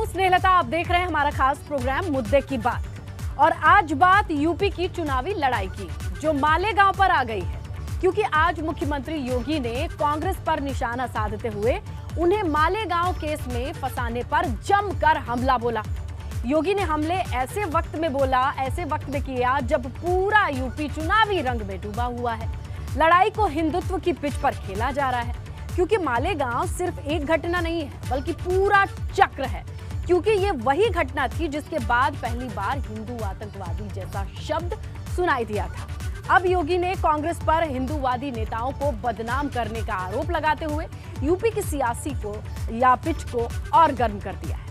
स्नेहलता, आप देख रहे हैं हमारा खास प्रोग्राम मुद्दे की बात। और आज बात यूपी की चुनावी लड़ाई की, जो मालेगांव पर आ गई है, क्योंकि आज मुख्यमंत्री योगी ने कांग्रेस पर निशाना साधते हुए उन्हें मालेगांव केस में फंसाने पर जमकर हमला बोला। योगी ने हमले ऐसे वक्त में बोला, ऐसे वक्त में किया जब पूरा यूपी चुनावी रंग में डूबा हुआ है। लड़ाई को हिंदुत्व की पिच पर खेला जा रहा है, क्योंकि मालेगांव सिर्फ एक घटना नहीं है बल्कि पूरा चक्र है। क्योंकि ये वही घटना थी जिसके बाद पहली बार हिंदू आतंकवादी जैसा शब्द सुनाई दिया था। अब योगी ने कांग्रेस पर हिंदूवादी नेताओं को बदनाम करने का आरोप लगाते हुए यूपी की सियासी को या पिच को और गर्म कर दिया है।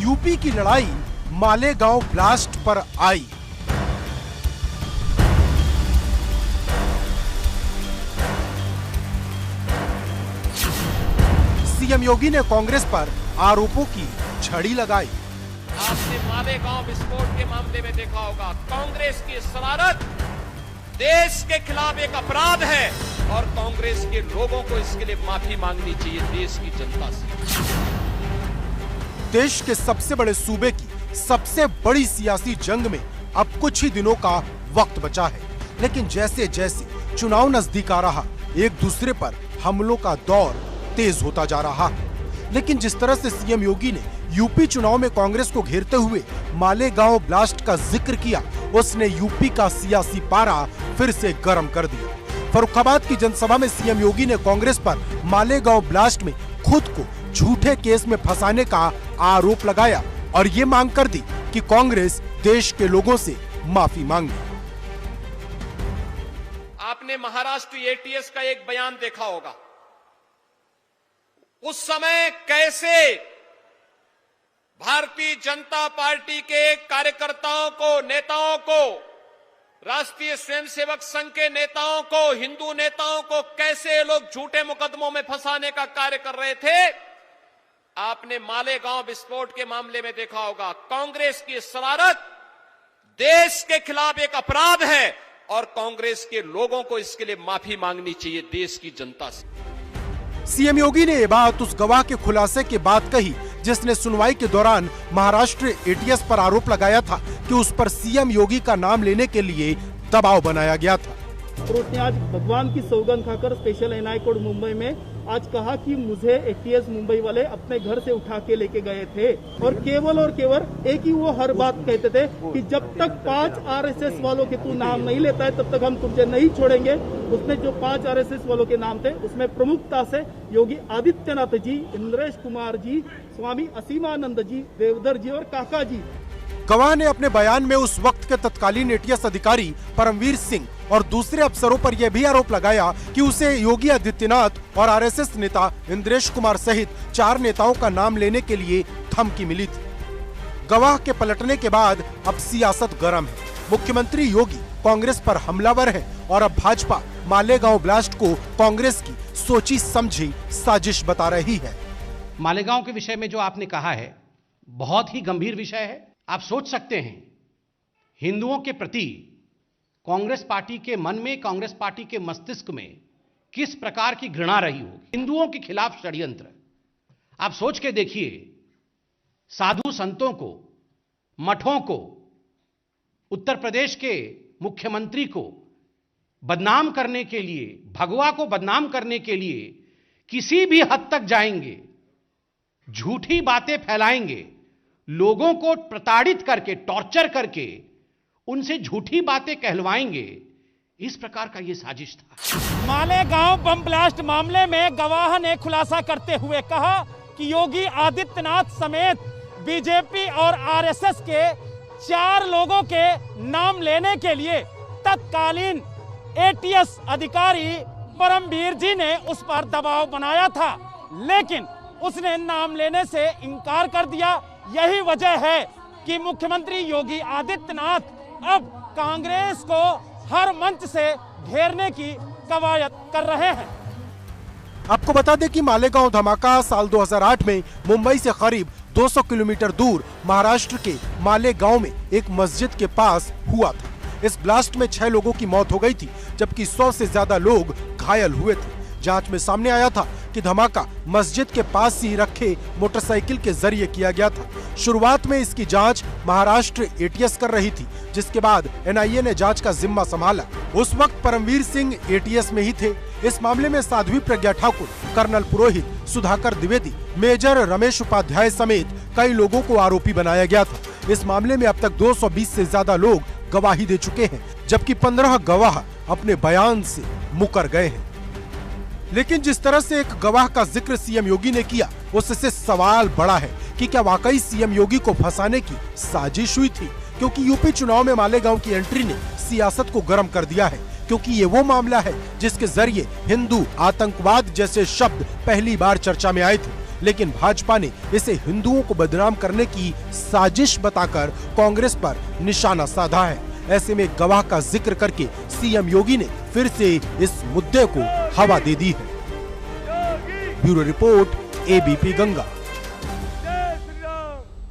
यूपी की लड़ाई मालेगांव ब्लास्ट पर आई। सीएम योगी ने कांग्रेस पर आरोपों की झड़ी लगाई। आपने मालेगांव विस्फोट के मामले में देखा होगा, कांग्रेस की शरारत देश के खिलाफ एक अपराध है और कांग्रेस के लोगों को इसके लिए माफी मांगनी चाहिए देश की जनता से। देश के सबसे बड़े सूबे की सबसे बड़ी सियासी जंग में अब कुछ ही दिनों का वक्त बचा है, लेकिन जैसे जैसे चुनाव नजदीक आ रहा, एक दूसरे पर हमलों का दौर तेज होता जा रहा है। लेकिन जिस तरह से सीएम योगी ने यूपी चुनाव में कांग्रेस को घेरते हुए मालेगांव ब्लास्ट का जिक्र किया, उसने यूपी का सियासी पारा फिर से गर्म कर दिया। फर्रुखाबाद की जनसभा में सीएम योगी ने कांग्रेस पर मालेगांव ब्लास्ट में खुद को झूठे केस में फंसाने का आरोप लगाया और ये मांग कर दी कि कांग्रेस देश के लोगों से माफी मांगे। आपने महाराष्ट्र एटीएस का एक बयान देखा होगा। उस समय कैसे भारतीय जनता पार्टी के कार्यकर्ताओं को, नेताओं को, राष्ट्रीय स्वयंसेवक संघ के नेताओं को, हिंदू नेताओं को कैसे लोग झूठे मुकदमों में फंसाने का कार्य कर रहे थे। आपने मालेगांव विस्फोट के मामले में देखा होगा, कांग्रेस की शरारत देश के खिलाफ एक अपराध है और कांग्रेस के लोगों को इसके लिए माफी मांगनी चाहिए देश की जनता से। सीएम योगी ने ये बात उस गवाह के खुलासे के बाद कही जिसने सुनवाई के दौरान महाराष्ट्र एटीएस पर आरोप लगाया था कि उस पर सीएम योगी का नाम लेने के लिए दबाव बनाया गया था। और उसने आज भगवान की सौगंध खाकर स्पेशल एनआई कोर्ट मुंबई में आज कहा कि मुझे एटीएस मुंबई वाले अपने घर से उठा के लेके गए थे और केवल एक ही वो हर बात कहते थे कि जब तक 5 आरएसएस वालों के तू नाम नहीं लेता है तब तक हम तुझे नहीं छोड़ेंगे। उसने जो 5 आरएसएस वालों के नाम थे उसमें प्रमुखता से योगी आदित्यनाथ जी, इंद्रेश कुमार जी, स्वामी असीमानंद जी, देवधर जी और काका जी। गवाह ने अपने बयान में उस वक्त के तत्कालीन एटीएस अधिकारी परमवीर सिंह और दूसरे अफसरों पर यह भी आरोप लगाया कि उसे योगी आदित्यनाथ और आरएसएस नेता इंद्रेश कुमार सहित 4 नेताओं का नाम लेने के लिए धमकी मिली थी। गवाह के पलटने के बाद अब सियासत गर्म है। मुख्यमंत्री योगी कांग्रेस पर हमलावर है और अब भाजपा मालेगांव ब्लास्ट को कांग्रेस की सोची समझी साजिश बता रही है। मालेगांव के विषय में जो आपने कहा है बहुत ही गंभीर विषय है। आप सोच सकते हैं हिंदुओं के प्रति कांग्रेस पार्टी के मन में, कांग्रेस पार्टी के मस्तिष्क में किस प्रकार की घृणा रही होगी। हिंदुओं के खिलाफ षड्यंत्र, आप सोच के देखिए, साधु संतों को, मठों को, उत्तर प्रदेश के मुख्यमंत्री को बदनाम करने के लिए, भगवा को बदनाम करने के लिए किसी भी हद तक जाएंगे, झूठी बातें फैलाएंगे, लोगों को प्रताड़ित करके, टॉर्चर करके उनसे झूठी बातें कहलवाएंगे। इस प्रकार का यह साजिश था। मालेगांव बम ब्लास्ट मामले में गवाह ने खुलासा करते हुए कहा कि योगी आदित्यनाथ समेत बीजेपी और आरएसएस के 4 लोगों के नाम लेने के लिए तत्कालीन एटीएस अधिकारी परमवीर जी ने उस पर दबाव बनाया था, लेकिन उसने नाम लेने से इनकार कर दिया। यही वजह है कि मुख्यमंत्री योगी आदित्यनाथ अब कांग्रेस को हर मंच से घेरने की कवायद कर रहे हैं। आपको बता दें कि मालेगांव धमाका साल 2008 में मुंबई से करीब 200 किलोमीटर दूर महाराष्ट्र के मालेगांव में एक मस्जिद के पास हुआ था। इस ब्लास्ट में 6 लोगों की मौत हो गई थी, जबकि 100 से ज्यादा लोग घायल हुए थे। जांच में सामने आया था कि धमाका मस्जिद के पास ही रखे मोटरसाइकिल के जरिए किया गया था। शुरुआत में इसकी जांच महाराष्ट्र एटीएस कर रही थी, जिसके बाद एनआईए ने जांच का जिम्मा संभाला। उस वक्त परमवीर सिंह एटीएस में ही थे। इस मामले में साध्वी प्रज्ञा ठाकुर, कर्नल पुरोहित, सुधाकर द्विवेदी, मेजर रमेश उपाध्याय समेत कई लोगों को आरोपी बनाया गया था। इस मामले में अब तक 220 से ज्यादा लोग गवाही दे चुके हैं, जबकि 15 गवाह अपने बयान से मुकर गए हैं। लेकिन जिस तरह से एक गवाह का जिक्र सीएम योगी ने किया, उससे सवाल बड़ा है कि क्या वाकई सीएम योगी को फंसाने की साजिश हुई थी? क्योंकि यूपी चुनाव में मालेगांव की एंट्री ने सियासत को गर्म कर दिया है, क्योंकि ये वो मामला है जिसके जरिए हिंदू आतंकवाद जैसे शब्द पहली बार चर्चा में आए थे। लेकिन भाजपा ने इसे हिंदुओं को बदनाम करने की साजिश बताकर कांग्रेस पर निशाना साधा है। ऐसे में गवाह का जिक्र करके सीएम योगी ने फिर से इस मुद्दे को हवा दे दी है। Bureau report, ABP Ganga.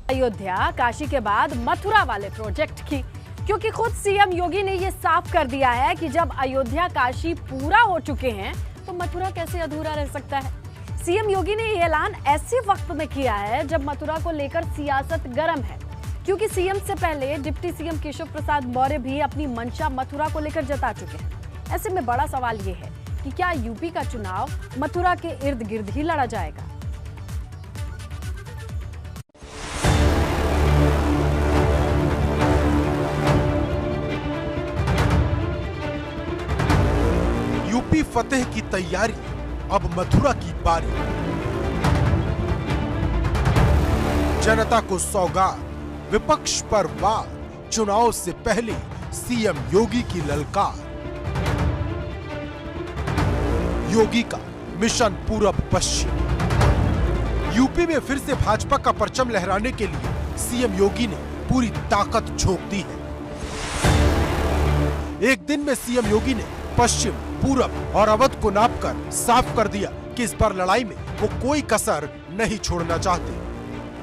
Ayodhya Kashi के बाद मथुरा वाले प्रोजेक्ट की, क्योंकि खुद सीएम योगी ने ये साफ कर दिया है कि जब अयोध्या काशी पूरा हो चुके हैं तो मथुरा कैसे अधूरा रह सकता है। सीएम योगी ने ये ऐलान ऐसे वक्त में किया है जब मथुरा को लेकर सियासत गर्म है, क्योंकि सीएम से पहले डिप्टी सीएम केशव प्रसाद मौर्य भी अपनी मंशा मथुरा को लेकर जता चुके हैं। ऐसे में बड़ा सवाल ये है कि क्या यूपी का चुनाव मथुरा के इर्द गिर्द ही लड़ा जाएगा? यूपी फतेह की तैयारी, अब मथुरा की बारी। जनता को सौगात, विपक्ष पर वार, चुनाव से पहले सीएम योगी की ललकार। योगी का मिशन पूरब पश्चिम। यूपी में फिर से भाजपा का परचम लहराने के लिए सीएम योगी ने पूरी ताकत झोंक दी है। एक दिन में सीएम योगी ने पश्चिम, पूरब और अवध को नापकर साफ कर दिया कि इस बार लड़ाई में वो कोई कसर नहीं छोड़ना चाहते।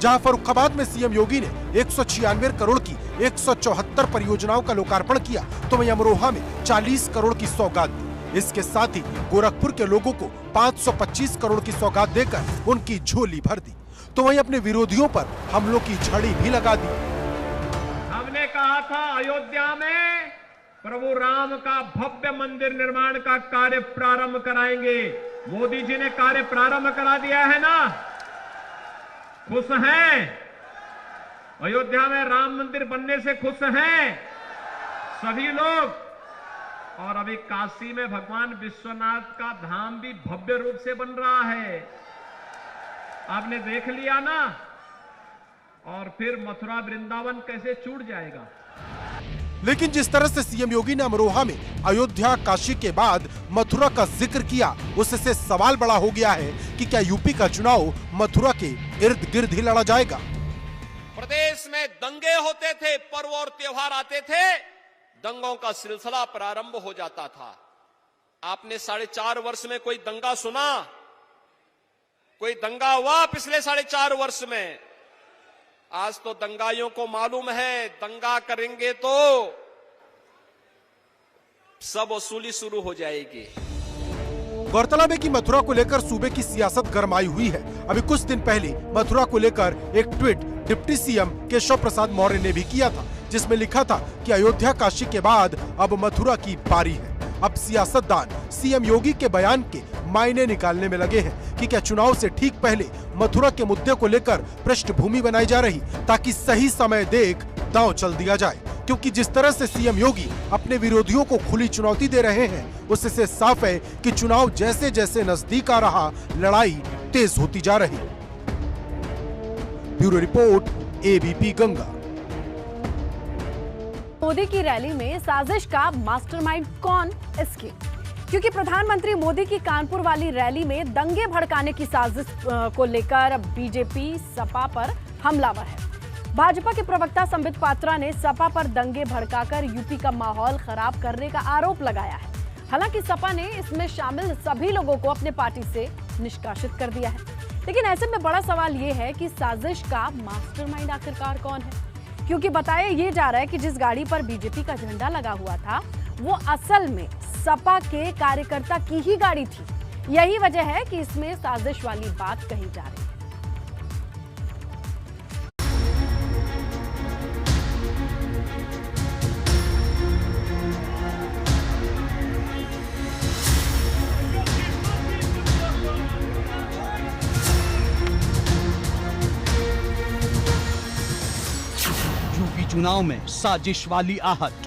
जहां फर्रुखाबाद में सीएम योगी ने 196 करोड़ की 174 परियोजनाओं का लोकार्पण किया, तो वहीं अमरोहा में 40 करोड़ की सौगात दी। इसके साथ ही गोरखपुर के लोगों को 525 करोड़ की सौगात देकर उनकी झोली भर दी, तो वहीं अपने विरोधियों पर हमलों की झड़ी भी लगा दी। हमने कहा था अयोध्या में प्रभु राम का भव्य मंदिर निर्माण का कार्य प्रारंभ कराएंगे। मोदी जी ने कार्य प्रारंभ करा दिया है ना, खुश हैं? अयोध्या में राम मंदिर बनने से खुश हैं सभी लोग। और अभी काशी में भगवान विश्वनाथ का धाम भी भव्य रूप से बन रहा है, आपने देख लिया ना। और फिर मथुरा वृंदावन कैसे छूट जाएगा। लेकिन जिस तरह से सीएम योगी ने अमरोहा में अयोध्या काशी के बाद मथुरा का जिक्र किया, उससे सवाल बड़ा हो गया है कि क्या यूपी का चुनाव मथुरा के इर्द गिर्द ही लड़ा जाएगा। प्रदेश में दंगे होते थे, पर्व और त्योहार आते थे, दंगों का सिलसिला प्रारंभ हो जाता था। आपने 4.5 वर्ष में कोई दंगा सुना? कोई दंगा हुआ पिछले 4.5 वर्ष में? आज तो दंगाइयों को मालूम है दंगा करेंगे तो सब वसूली शुरू हो जाएगी। गौरतलब है कि मथुरा को लेकर सूबे की सियासत गरमाई हुई है। अभी कुछ दिन पहले मथुरा को लेकर एक tweet deputy CM Keshav Prasad Maurya ने भी किया था, जिसमें लिखा था कि अयोध्या काशी के बाद अब मथुरा की बारी है। अब सियासतदान सीएम योगी के बयान के मायने निकालने में लगे हैं कि क्या चुनाव से ठीक पहले मथुरा के मुद्दे को लेकर पृष्ठभूमि बनाई जा रही, ताकि सही समय देख दांव चल दिया जाए। क्योंकि जिस तरह से सीएम योगी अपने विरोधियों को खुली चुनौती दे रहे हैं, उससे साफ है कि चुनाव जैसे जैसे नजदीक आ रहा, लड़ाई तेज होती जा रही। Bureau report, ABP Ganga. Modi की रैली में साजिश का मास्टरमाइंड कौन? इसकी, क्योंकि प्रधानमंत्री मोदी की कानपुर वाली रैली में दंगे भड़काने की साजिश को लेकर बीजेपी सपा पर हमलावर है। भाजपा के प्रवक्ता संबित पात्रा ने सपा पर दंगे भड़काकर यूपी का माहौल खराब करने का आरोप लगाया है। हालांकि सपा ने इसमें शामिल सभी लोगों को अपने पार्टी से निष्कासित कर दिया है। लेकिन ऐसे में बड़ा सवाल ये है कि साजिश का मास्टरमाइंड आखिरकार कौन है, क्योंकि बताया ये जा रहा है कि जिस गाड़ी पर बीजेपी का झंडा लगा हुआ था वो असल में सपा के कार्यकर्ता की ही गाड़ी थी। यही वजह है कि इसमें साजिश वाली बात कही जा रही है। यूपी चुनाव में साजिश वाली आहट।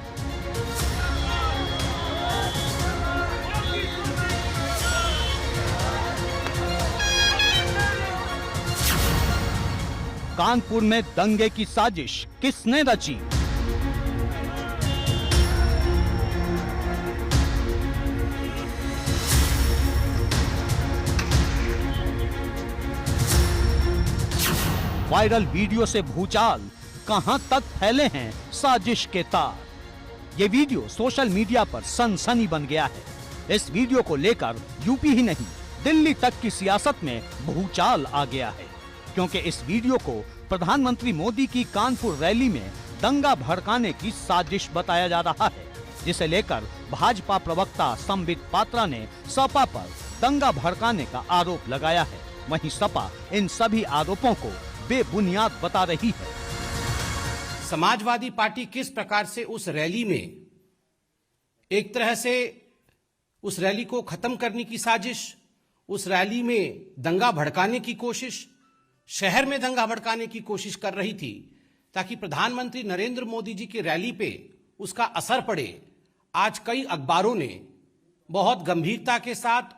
कानपुर में दंगे की साजिश किसने रची? वायरल वीडियो से भूचाल, कहां तक फैले हैं साजिश के तार। ये वीडियो सोशल मीडिया पर सनसनी बन गया है। इस वीडियो को लेकर यूपी ही नहीं दिल्ली तक की सियासत में भूचाल आ गया है, क्योंकि इस वीडियो को प्रधानमंत्री मोदी की कानपुर रैली में दंगा भड़काने की साजिश बताया जा रहा है, जिसे लेकर भाजपा प्रवक्ता संबित पात्रा ने सपा पर दंगा भड़काने का आरोप लगाया है। वहीं सपा इन सभी आरोपों को बेबुनियाद बता रही है। समाजवादी पार्टी किस प्रकार से उस रैली में एक तरह से उस रैली को खत्म करने की साजिश, उस रैली में दंगा भड़काने की कोशिश, शहर में दंगा भड़काने की कोशिश कर रही थी ताकि प्रधानमंत्री नरेंद्र मोदी जी की रैली पे उसका असर पड़े। आज कई अखबारों ने बहुत गंभीरता के साथ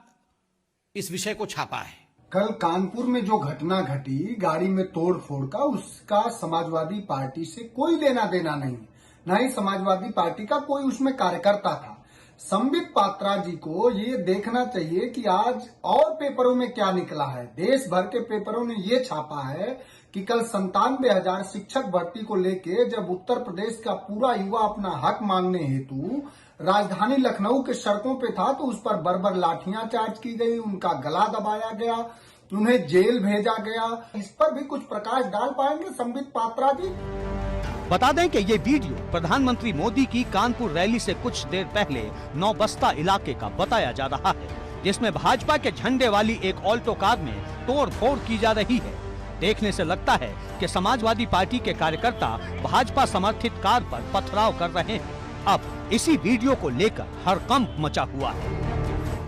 इस विषय को छापा है। कल कानपुर में जो घटना घटी गाड़ी में तोड़फोड़ का, उसका समाजवादी पार्टी से कोई लेना देना नहीं, न ही समाजवादी पार्टी का कोई उसमें कार्यकर्ता था। संबित पात्रा जी को ये देखना चाहिए कि आज और पेपरों में क्या निकला है। देश भर के पेपरों ने ये छापा है कि कल 97,000 शिक्षक भर्ती को लेके जब उत्तर प्रदेश का पूरा युवा अपना हक मांगने हेतु राजधानी लखनऊ के सड़कों पे था, तो उस पर बर्बर लाठियां चार्ज की गई, उनका गला दबाया गया, उन्हें जेल भेजा गया। इस पर भी कुछ प्रकाश डाल पाएंगे संबित पात्रा जी? बता दें कि ये वीडियो प्रधानमंत्री मोदी की कानपुर रैली से कुछ देर पहले नौबस्ता इलाके का बताया जा रहा है, जिसमें भाजपा के झंडे वाली एक ऑल्टो कार में तोड़फोड़ की जा रही है। देखने से लगता है कि समाजवादी पार्टी के कार्यकर्ता भाजपा समर्थित कार पर पथराव कर रहे हैं। अब इसी वीडियो को लेकर हड़कंप मचा हुआ है।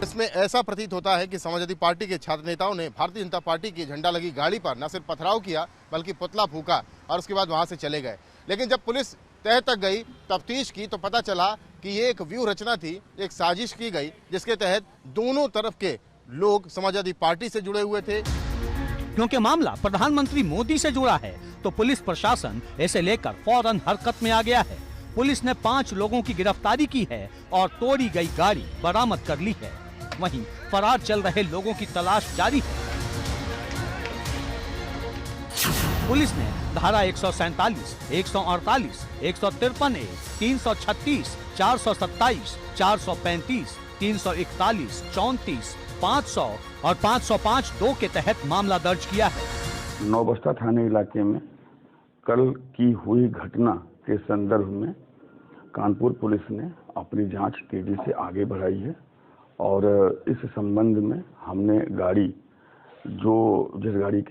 इसमें ऐसा प्रतीत होता है कि समाजवादी पार्टी के छात्र नेताओं ने भारतीय जनता पार्टी की झंडा लगी गाड़ी पर न सिर्फ पथराव किया बल्कि पुतला फूका और उसके बाद वहां से चले गए। लेकिन जब पुलिस तह तक गई, तफ्तीश की, तो पता चला कि ये एक व्यूह रचना थी, एक साजिश की गई जिसके तहत दोनों तरफ के लोग समाजवादी पार्टी से जुड़े हुए थे। क्योंकि मामला प्रधानमंत्री मोदी से जुड़ा है तो पुलिस प्रशासन इसे लेकर फौरन हरकत में आ गया है। पुलिस ने 5 लोगों की गिरफ्तारी की है और तोड़ी गई गाड़ी बरामद कर ली है। वहीं फरार चल रहे लोगों की तलाश जारी है। पुलिस ने धारा 147, 148, 153A, 336, 427, 435, 341, 34, 500 और 505(2) के तहत मामला दर्ज किया है। नौबस्ता थाने इलाके में कल की हुई घटना के संदर्भ में कानपुर पुलिस ने अपनी जांच तेजी से आगे बढ़ाई है और इस संबंध में हमने गाड़ी जिस गाड़ी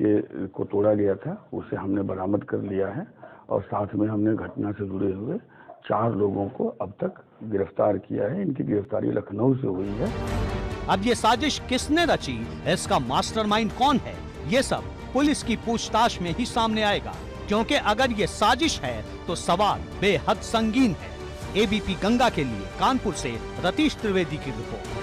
को तोड़ा गया था उसे हमने बरामद कर लिया है और साथ में हमने घटना से जुड़े हुए 4 लोगों को अब तक गिरफ्तार किया है। इनकी गिरफ्तारी लखनऊ से हुई है। अब ये साजिश किसने रची, इसका मास्टरमाइंड कौन है, ये सब पुलिस की पूछताछ में ही सामने आएगा, क्योंकि अगर ये साजिश है तो सवाल बेहद संगीन है। एबीपी गंगा के लिए कानपुर से रतीश त्रिवेदी की रिपोर्ट।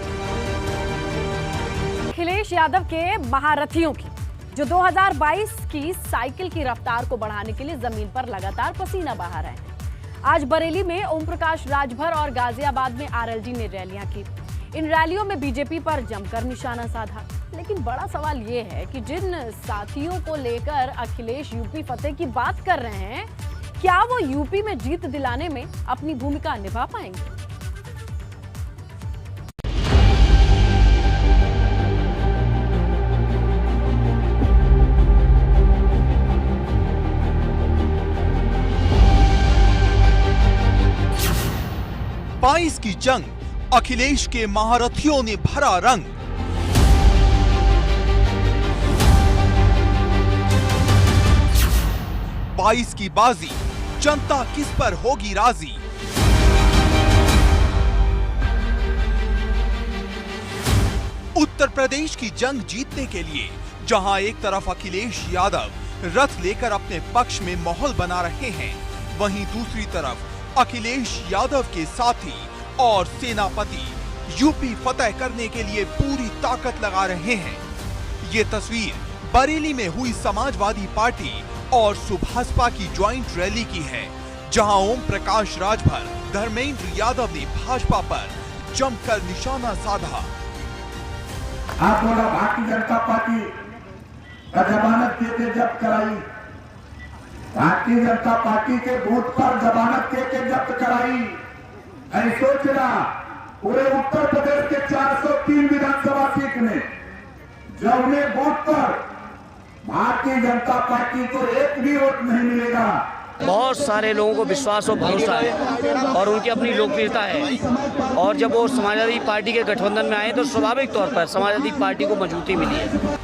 अखिलेश यादव के महारथियों की जो 2022 की साइकिल की रफ्तार को बढ़ाने के लिए जमीन पर लगातार पसीना बहा रहे हैं। आज बरेली में ओम प्रकाश राजभर और गाजियाबाद में आरएलडी ने रैलियां की। इन रैलियों में बीजेपी पर जमकर निशाना साधा। लेकिन बड़ा सवाल ये है कि जिन साथियों को लेकर अखिलेश यूपी फतेह की बात कर रहे हैं, क्या वो यूपी में जीत दिलाने में अपनी भूमिका निभा पाएंगे? की जंग, अखिलेश के महारथियों ने भरा रंग। बाईस की बाजी, जनता किस पर होगी राजी। उत्तर प्रदेश की जंग जीतने के लिए जहां एक तरफ अखिलेश यादव रथ लेकर अपने पक्ष में माहौल बना रहे हैं, वहीं दूसरी तरफ अखिलेश यादव के साथी और सेनापति यूपी फतेह करने के लिए पूरी ताकत लगा रहे हैं। ये तस्वीर बरेली में हुई समाजवादी पार्टी और सुभाषपा की ज्वाइंट रैली की है, जहां ओम प्रकाश राजभर, धर्मेंद्र यादव ने भाजपा पर जमकर निशाना साधा। आप बोला भारतीय जनता पार्टी का जमानत देके जब्त कराई, भारतीय जनता पार्टी के बूथ पर जमानत देके जब्त कराई। ऐ सोचना पूरे उत्तर प्रदेश के 403 विधानसभा सीट में जब उन्हें बूथ पर भारतीय जनता पार्टी को एक भी वोट नहीं मिलेगा। बहुत सारे लोगों को विश्वास और भरोसा है और उनकी अपनी लोकप्रियता है, और जब वो समाजवादी पार्टी के गठबंधन में आए तो स्वाभाविक तौर पर समाजवादी पार्टी को मजबूती मिली है।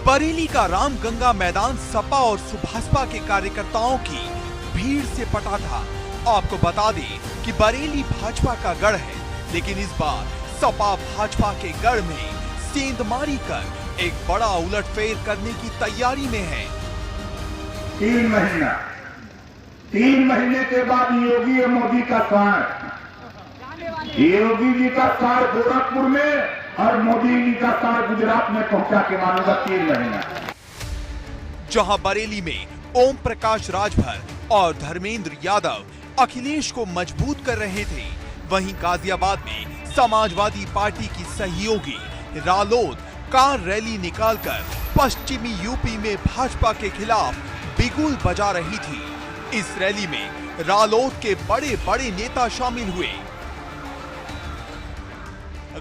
बरेली का रामगंगा मैदान सपा और सुभाषपा के कार्यकर्ताओं की भीड़ से पटा था। आपको बता दें कि बरेली भाजपा का गढ़ है, लेकिन इस बार सपा भाजपा के गढ़ में सेंधमारी कर एक बड़ा उलटफेर करने की तैयारी में है। 3 महीने के बाद योगी और मोदी का साथ, योगी जी का साथ गोरखपुर में और मोदी जी का साथ गुजरात में पहुंचा के मानूंगा 3 महीना। जहां बरेली में ओम प्रकाश राजभर और धर्मेंद्र यादव अखिलेश को मजबूत कर रहे थे, वहीं गाजियाबाद में समाजवादी पार्टी की सहयोगी रालोद कार रैली निकालकर पश्चिमी यूपी में भाजपा के खिलाफ बिगुल बजा रही थी। इस रैली में रालोद के बड़े बड़े नेता शामिल हुए।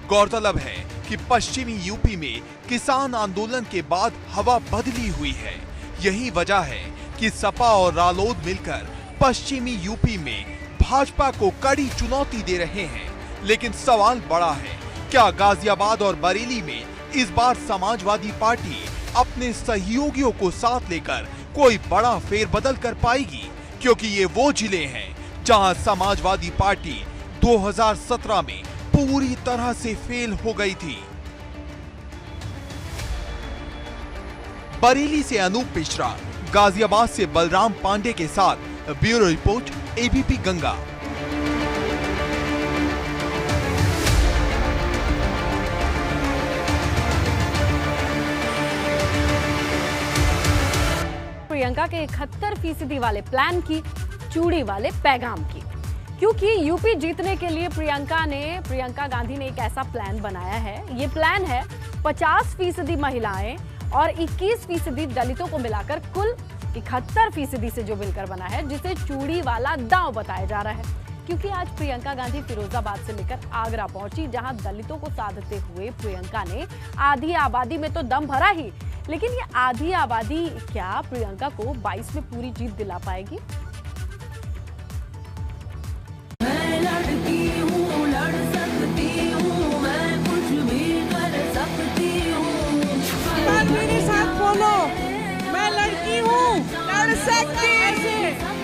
गौरतलब है कि पश्चिमी यूपी में किसान आंदोलन के बाद हवा बदली हुई है। यही वजह है कि सपा और रालोद मिलकर पश्चिमी यूपी में भाजपा को कड़ी चुनौती दे रहे हैं। लेकिन सवाल बड़ा है, क्या गाजियाबाद और बरेली में इस बार समाजवादी पार्टी अपने सहयोगियों को साथ लेकर कोई बड़ा फेरबदल कर पाएगी? क्योंकि ये वो जिले हैं जहां समाजवादी पार्टी 2017 में पूरी तरह से फेल हो गई थी। बरेली से अनूप मिश्रा, गाजियाबाद से बलराम पांडे के साथ bureau report, ABP Ganga. Priyanka के 71% वाले प्लान की, चूड़ी वाले पैगाम की, क्योंकि यूपी जीतने के लिए प्रियंका गांधी ने एक ऐसा प्लान बनाया है। ये प्लान है 50% महिलाएं और 21% दलितों को मिलाकर कुल 71% से जो मिलकर बना है, जिसे चूड़ी वाला दांव बताया जा रहा है। क्योंकि आज प्रियंका गांधी फिरोजाबाद से लेकर आगरा पहुंची, जहां दलितों को साधते हुए प्रियंका ने आधी आबादी में तो दम भरा ही, लेकिन ये आधी आबादी क्या प्रियंका को 22 में पूरी जीत दिला पाएगी? मैं लड़की हूँ, लड़ सकती हूँ, मैं कुछ भी कर सकती हूँ। मेरे साथ बोलो, मैं लड़की हूँ, लड़ सकती हूँ,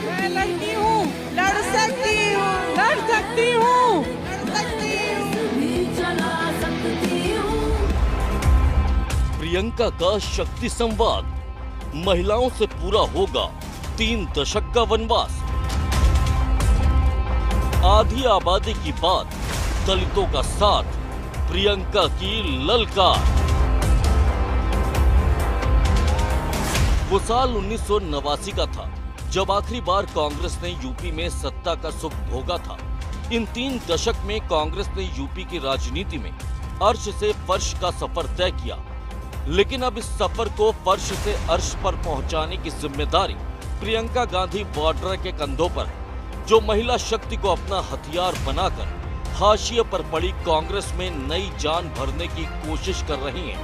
मैं लड़की हूँ, लड़ सकती हूँ, लड़ सकती हूँ, लड़ सकती हूँ। प्रियंका का शक्ति संवाद, महिलाओं से पूरा होगा 3 दशक का वनवास। आधी आबादी की बात, दलितों का साथ, प्रियंका की ललकार। वो साल 1989 का था जब आखिरी बार कांग्रेस ने यूपी में सत्ता का सुख भोगा था। इन 3 दशक में कांग्रेस ने यूपी की राजनीति में अर्श से फर्श का सफर तय किया, लेकिन अब इस सफर को फर्श से अर्श पर पहुंचाने की जिम्मेदारी प्रियंका गांधी वाड्रा के कंधों पर है, जो महिला शक्ति को अपना हथियार बनाकर हाशिए पर पड़ी कांग्रेस में नई जान भरने की कोशिश कर रही हैं।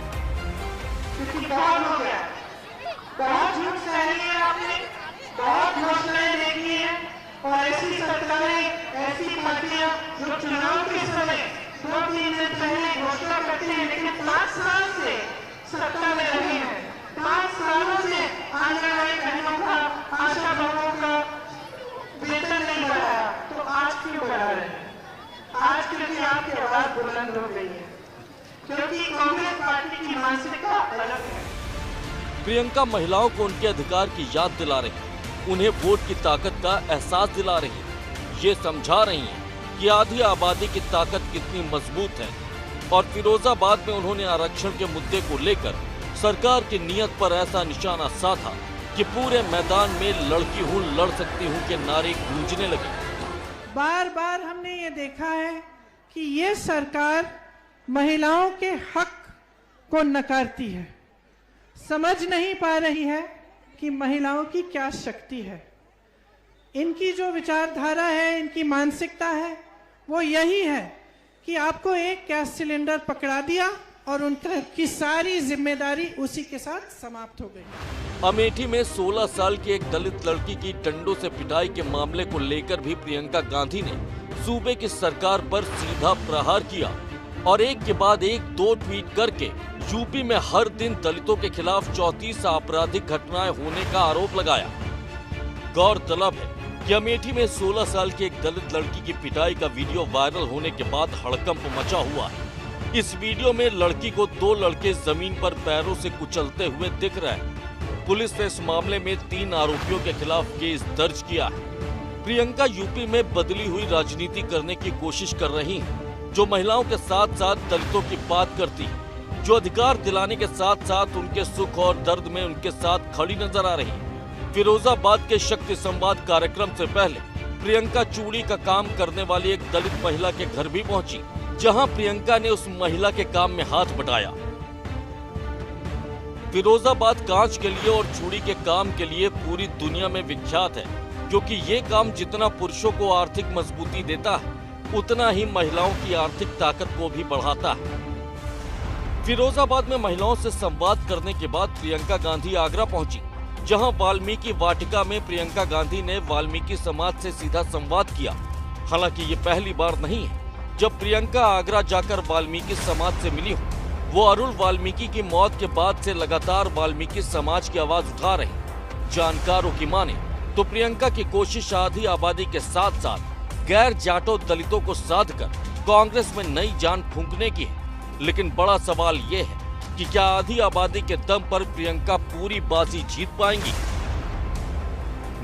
बहुत झूठ सही है, आपने बहुत घोषणाएं देखी हैं और ऐसी सरकारें ऐसी पार्टियां जो चुनाव के समय 2-3 दिन पहले घोषणा करती हैं, लेकिन 5 साल से सत्ता में रही है, 5 सालों से आंगनबाड़ी बहनों का, आशा बहुओं का वेतन नहीं बढ़ाया, तो आज क्यों बढ़ा रहे हैं? आज क्योंकि आपकी आवाज बुलंद हो गई है, क्योंकि कांग्रेस पार्टी की मानसिकता अलग है। प्रियंका महिलाओं को उनके अधिकार की याद दिला रही, उन्हें वोट की ताकत का एहसास दिला रही, ये समझा रही हैं कि आधी आबादी की ताकत कितनी मजबूत है। और फिरोजाबाद में उन्होंने आरक्षण के मुद्दे को लेकर सरकार की नीयत पर ऐसा निशाना साधा कि पूरे मैदान में लड़की हूँ लड़ सकती हूँ के नारे गूंजने लगे। बार बार हमने ये देखा है कि ये सरकार महिलाओं के हक को नकारती है, समझ नहीं पा रही है कि महिलाओं की क्या शक्ति है। इनकी जो विचारधारा है, इनकी मानसिकता है, वो यही है कि आपको एक गैस सिलेंडर पकड़ा दिया और उनकी सारी जिम्मेदारी उसी के साथ समाप्त हो गई। अमेठी में 16 साल की एक दलित लड़की की डंडों से पिटाई के मामले को लेकर भी प्रियंका गांधी ने सूबे की सरकार पर सीधा प्रहार किया और एक के बाद एक 2 ट्वीट करके यूपी में हर दिन दलितों के खिलाफ 34 आपराधिक घटनाएं होने का आरोप लगाया। गौरतलब है कि अमेठी में 16 साल की एक दलित लड़की की पिटाई का वीडियो वायरल होने के बाद हड़कंप मचा हुआ है। इस वीडियो में लड़की को 2 लड़के जमीन पर पैरों से कुचलते हुए दिख रहे हैं। पुलिस ने इस मामले में 3 आरोपियों के खिलाफ केस दर्ज किया है। प्रियंका यूपी में बदली हुई राजनीति करने की कोशिश कर रही हैं, जो महिलाओं के साथ साथ दलितों की बात करती है, जो अधिकार दिलाने के साथ साथ उनके सुख और दर्द में उनके साथ खड़ी नजर आ रही है। फिरोजाबाद के शक्ति संवाद कार्यक्रम से पहले प्रियंका चूड़ी का काम करने वाली एक दलित महिला के घर भी पहुंची, जहां प्रियंका ने उस महिला के काम में हाथ बटाया। फिरोजाबाद कांच के लिए और चूड़ी के काम के लिए पूरी दुनिया में विख्यात है, क्योंकि ये काम जितना पुरुषों को आर्थिक मजबूती देता है, उतना ही महिलाओं की आर्थिक ताकत को भी बढ़ाता है। फिरोजाबाद में महिलाओं से संवाद करने के बाद प्रियंका गांधी आगरा पहुंची, जहां वाल्मीकि वाटिका में प्रियंका गांधी ने वाल्मीकि समाज से सीधा संवाद किया। हालांकि ये पहली बार नहीं है जब प्रियंका आगरा जाकर वाल्मीकि समाज से मिली हो। वो अरुण वाल्मीकि की मौत के बाद से लगातार वाल्मीकि समाज की आवाज उठा रही। जानकारों की माने तो प्रियंका की कोशिश आधी आबादी के साथ साथ गैर जाटो दलितों को साध कर कांग्रेस में नई जान फूंकने की है। लेकिन बड़ा सवाल ये है कि क्या आधी आबादी के दम पर प्रियंका पूरी बाजी जीत पाएंगी?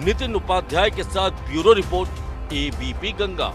नितिन उपाध्याय के साथ ब्यूरो रिपोर्ट, एबीपी गंगा।